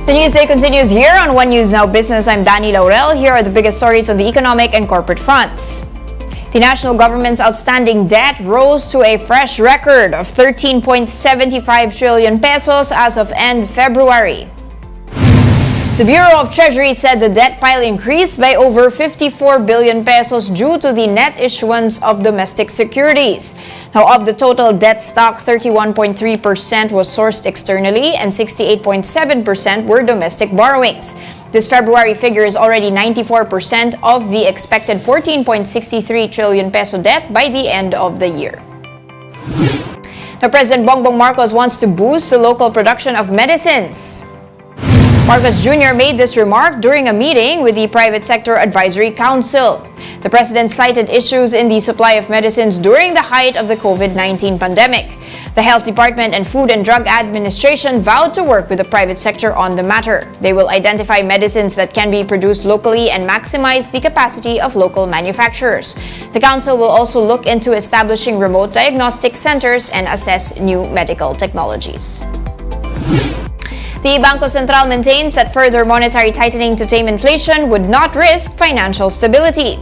The news day continues here on One News Now Business. I'm Danny Laurel. Here are the biggest stories on the economic and corporate fronts. The national government's outstanding debt rose to a fresh record of 13.75 trillion pesos as of end February. The Bureau of Treasury said the debt pile increased by over 54 billion pesos due to the net issuance of domestic securities. Now, of the total debt stock, 31.3% was sourced externally and 68.7% were domestic borrowings. This February figure is already 94% of the expected 14.63 trillion peso debt by the end of the year. Now, President Bongbong Marcos wants to boost the local production of medicines. Marcos Jr. made this remark during a meeting with the Private Sector Advisory Council. The president cited issues in the supply of medicines during the height of the COVID-19 pandemic. The Health Department and Food and Drug Administration vowed to work with the private sector on the matter. They will identify medicines that can be produced locally and maximize the capacity of local manufacturers. The council will also look into establishing remote diagnostic centers and assess new medical technologies. The Bangko Sentral maintains that further monetary tightening to tame inflation would not risk financial stability.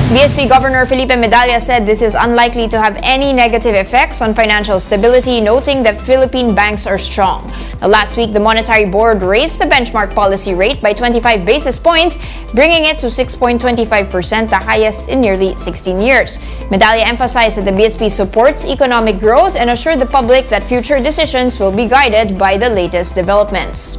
BSP Governor Felipe Medalla said this is unlikely to have any negative effects on financial stability, noting that Philippine banks are strong. Now, last week, the Monetary Board raised the benchmark policy rate by 25 basis points, bringing it to 6.25%, the highest in nearly 16 years. Medalla emphasized that the BSP supports economic growth and assured the public that future decisions will be guided by the latest developments.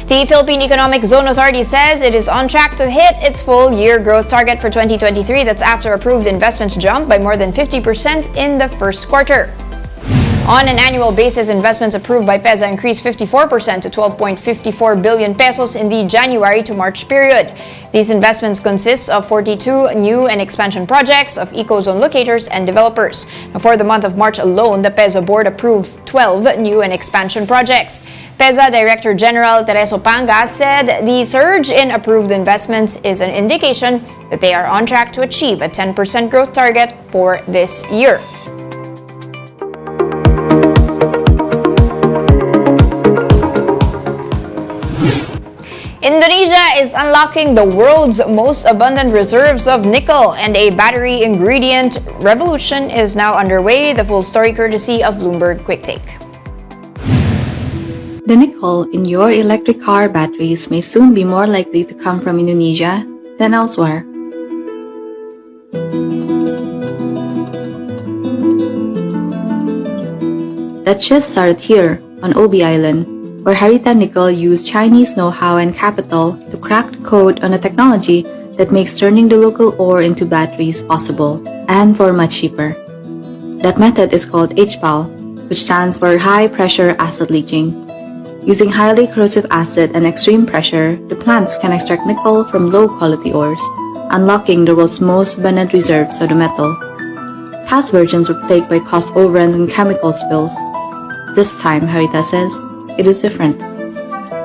The Philippine Economic Zone Authority says it is on track to hit its full-year growth target for 2023. That's after approved investments jumped by more than 50% in the first quarter. On an annual basis, investments approved by PEZA increased 54% to 12.54 billion pesos in the January to March period. These investments consist of 42 new and expansion projects of eco-zone locators and developers. Now, for the month of March alone, the PEZA board approved 12 new and expansion projects. PEZA Director General Tereso Pangas said the surge in approved investments is an indication that they are on track to achieve a 10% growth target for this year. Indonesia is unlocking the world's most abundant reserves of nickel, and a battery ingredient revolution is now underway. The full story courtesy of Bloomberg Quick Take. The nickel in your electric car batteries may soon be more likely to come from Indonesia than elsewhere. That shift started here on Obi Island, where Harita Nickel used Chinese know-how and capital to crack the code on a technology that makes turning the local ore into batteries possible, and for much cheaper. That method is called HPAL, which stands for High Pressure Acid Leaching. Using highly corrosive acid and extreme pressure, the plants can extract nickel from low-quality ores, unlocking the world's most abundant reserves of the metal. Past versions were plagued by cost overruns and chemical spills. This time, Harita says, it is different.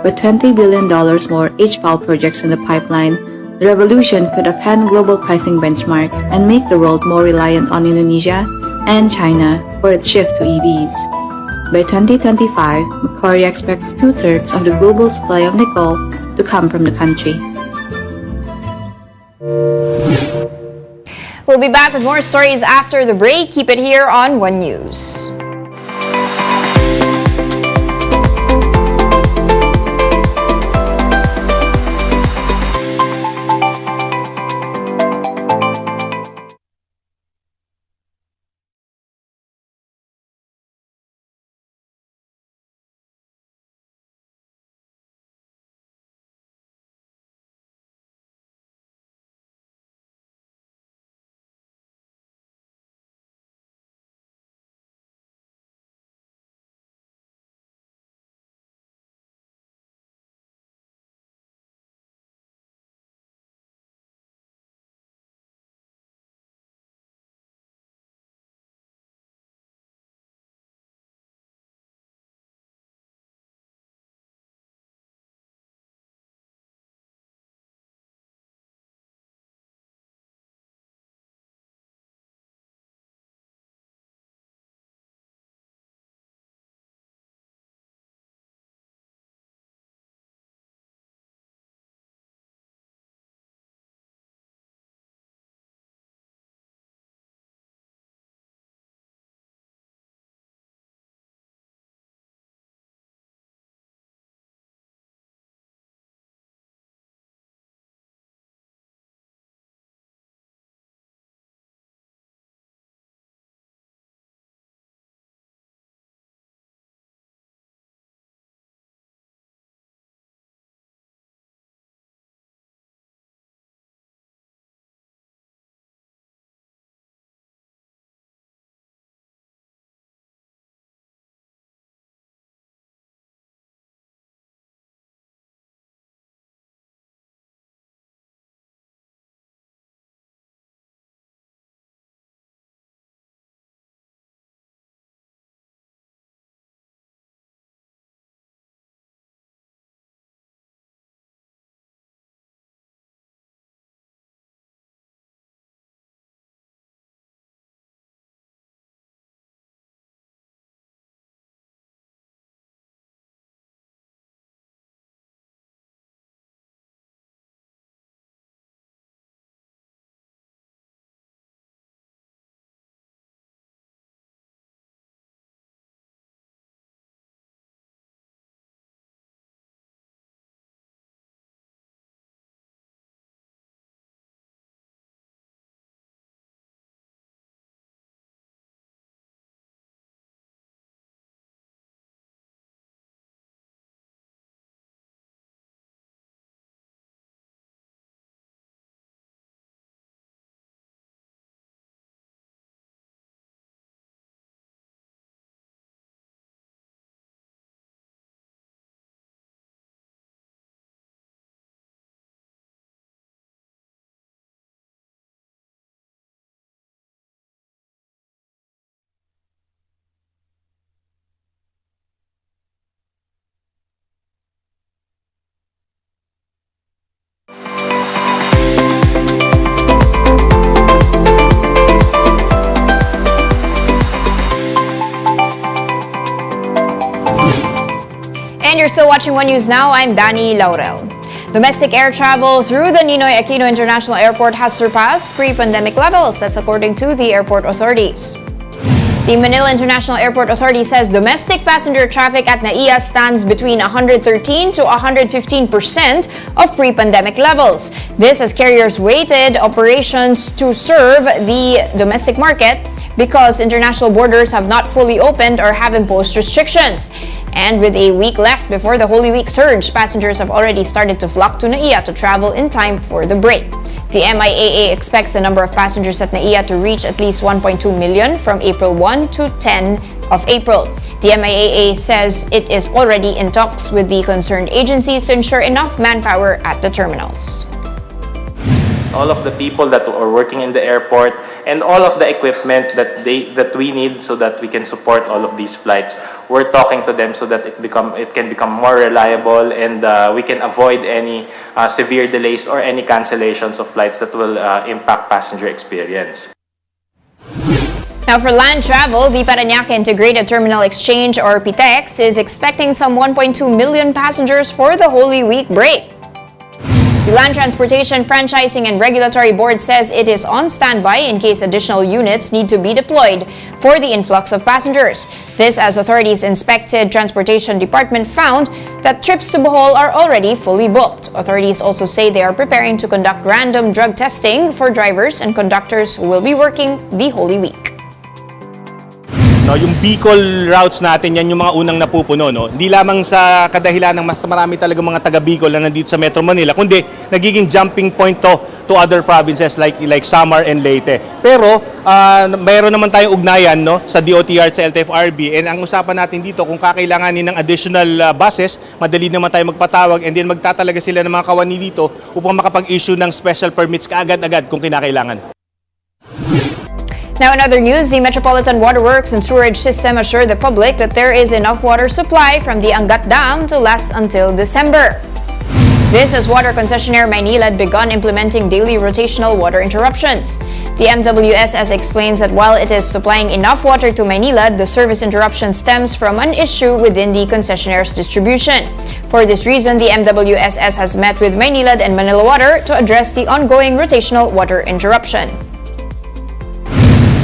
With $20 billion more HPAL projects in the pipeline, the revolution could upend global pricing benchmarks and make the world more reliant on Indonesia and China for its shift to EVs. By 2025, Macquarie expects 2/3 of the global supply of nickel to come from the country. We'll be back with more stories after the break. Keep it here on One News. And you're still watching One News Now. I'm Danny Laurel. Domestic air travel through the Ninoy Aquino International Airport has surpassed pre-pandemic levels. That's according to the airport authorities. The Manila International Airport Authority says domestic passenger traffic at NAIA stands between 113 to 115% of pre-pandemic levels. This as carriers weighted operations to serve the domestic market because international borders have not fully opened or have imposed restrictions. And with a week left before the Holy Week surge, passengers have already started to flock to NAIA to travel in time for the break. The MIAA expects the number of passengers at NAIA to reach at least 1.2 million from April 1 to 10 of April. The MIAA says it is already in talks with the concerned agencies to ensure enough manpower at the terminals. All of the people that are working in the airport and all of the equipment that we need so that we can support all of these flights. We're talking to them so that it can become more reliable and we can avoid any severe delays or any cancellations of flights that will impact passenger experience. Now for land travel, the Parañaque Integrated Terminal Exchange or PITEX is expecting some 1.2 million passengers for the Holy Week break. The Land Transportation Franchising and Regulatory Board says it is on standby in case additional units need to be deployed for the influx of passengers. This as authorities inspected Transportation Department found that trips to Bohol are already fully booked. Authorities also say they are preparing to conduct random drug testing for drivers and conductors who will be working the Holy Week. No, yung Bicol routes natin, yan yung mga unang napupuno. No? Hindi lamang sa kadahilan ng mas marami talaga mga taga Bicol na nandito sa Metro Manila, kundi nagiging jumping point to other provinces like Samar and Leyte. Pero mayroon naman tayong ugnayan no, sa DOTR at sa LTFRB, and ang usapan natin dito kung kakailanganin ng additional buses, madali naman tayo magpatawag and then magtatalaga sila ng mga kawani dito upang makapag-issue ng special permits kaagad-agad kung kinakailangan. Now in other news, the Metropolitan Waterworks and Sewerage System assured the public that there is enough water supply from the Angat Dam to last until December. This as water concessionaire Maynilad begun implementing daily rotational water interruptions. The MWSS explains that while it is supplying enough water to Maynilad, the service interruption stems from an issue within the concessionaire's distribution. For this reason, the MWSS has met with Maynilad and Manila Water to address the ongoing rotational water interruption.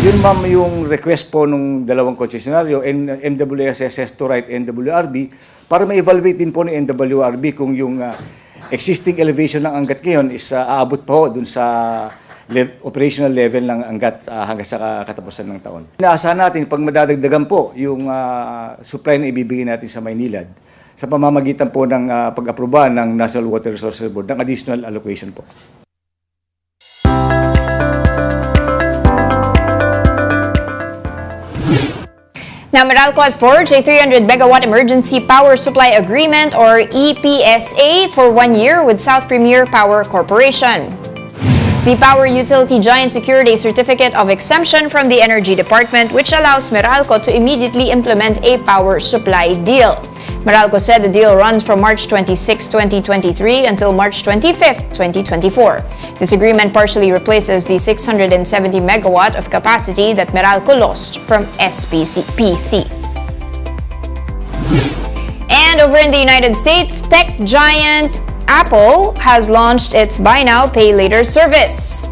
Yun ma'am yung request po nung dalawang konsesyonaryo, MWSS to write NWRB para ma-evaluate din po ng NWRB kung yung existing elevation ng Angat ngayon is aabot po dun sa operational level ng Angat hanggang sa katapusan ng taon. Inaasahan natin pag madadagdagan po yung supply na ibibigay natin sa Maynilad sa pamamagitan po ng pag-aproba ng National Water Resources Board ng additional allocation po. Now, Meralco has forged a 300 megawatt emergency power supply agreement or EPSA for 1 year with South Premier Power Corporation. The power utility giant secured a certificate of exemption from the Energy Department, which allows Meralco to immediately implement a power supply deal. Meralco said the deal runs from March 26, 2023 until March 25, 2024. This agreement partially replaces the 670 megawatt of capacity that Meralco lost from SPC. And over in the United States, tech giant Apple has launched its Buy Now, Pay Later service.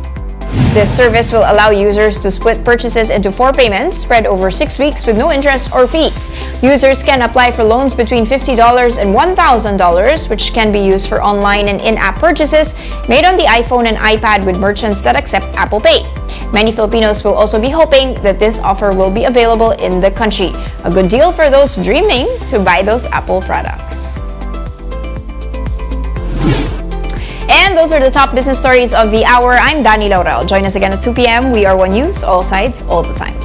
This service will allow users to split purchases into 4 payments spread over 6 weeks with no interest or fees. Users can apply for loans between $50 and $1,000, which can be used for online and in-app purchases made on the iPhone and iPad with merchants that accept Apple Pay. Many Filipinos will also be hoping that this offer will be available in the country. A good deal for those dreaming to buy those Apple products. And those are the top business stories of the hour. I'm Danny Laurel. Join us again at 2 p.m. We are One News, all sides, all the time.